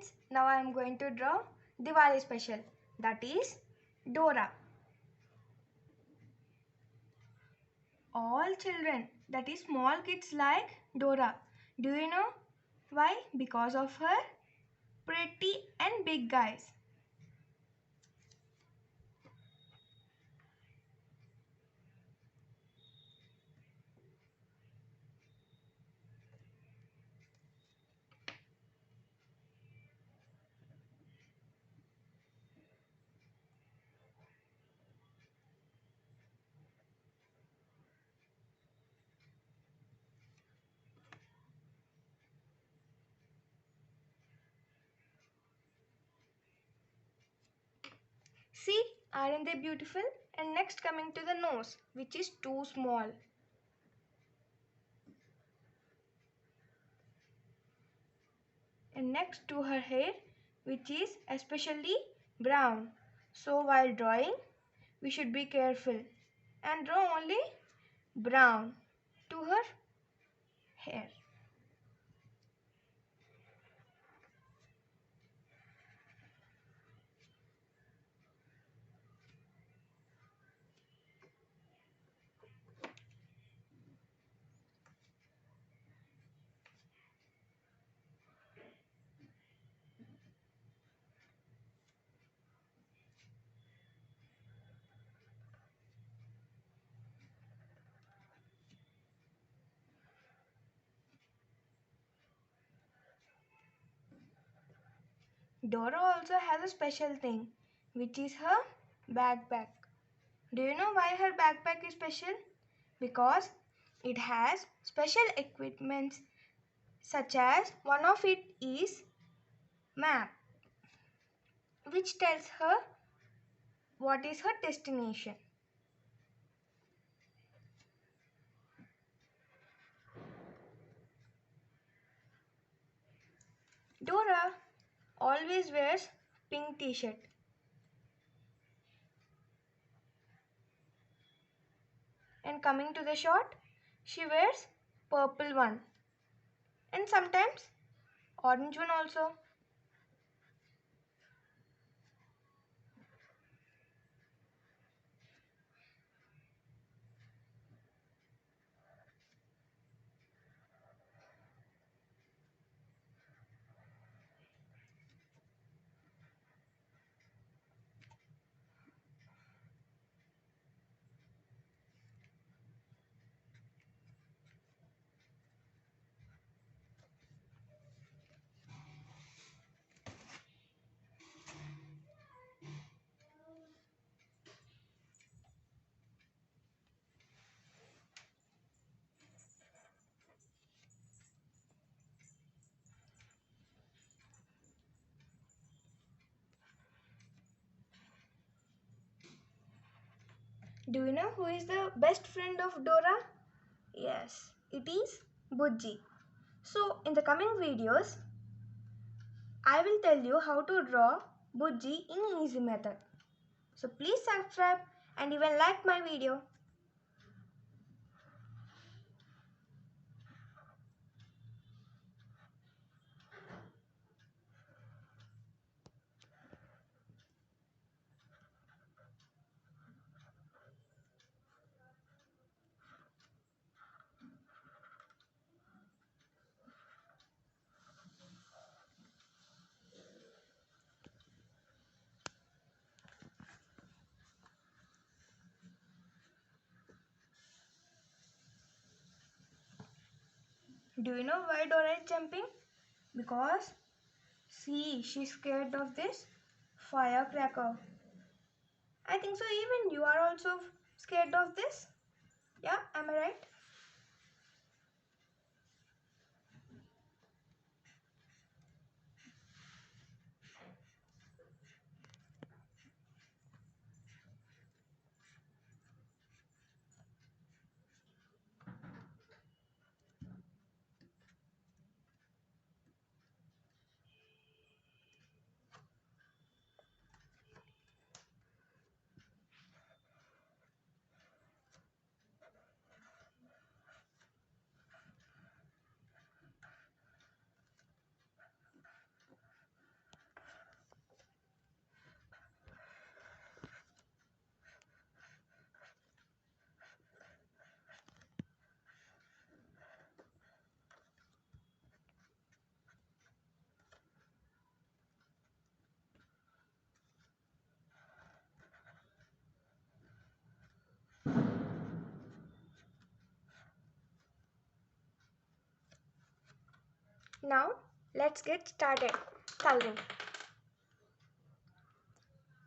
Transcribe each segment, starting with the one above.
friends, now I am going to draw Diwali special, that is Dora. All children, that is small kids, like Dora. Do you know why? Because of her pretty and big eyes. See, aren't they beautiful? And next, coming to the nose, which is too small. And next to her hair, which is especially brown. So while drawing, we should be careful and draw only brown to her hair. Dora also has a special thing, which is her backpack. Do you know why her backpack is special? Because it has special equipments, such as one of it is map, which tells her what is her destination. Dora always wears pink t-shirt. And coming to the short, she wears purple one and sometimes orange one also. Do you know who is the best friend of Dora? Yes, it is Budgie. So in the coming videos, I will tell you how to draw Budgie in easy method. So please subscribe and even like my video. Do you know why Dora is jumping? Because see, she's scared of this firecracker. I think so even you are also scared of this. Yeah, am I right? Now let's get started. Coloring.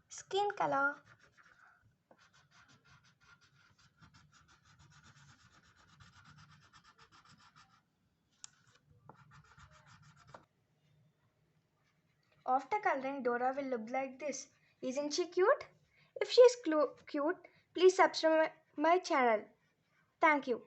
Skin color. After coloring, Dora will look like this. Isn't she cute? If she is cute, please subscribe my channel. Thank you.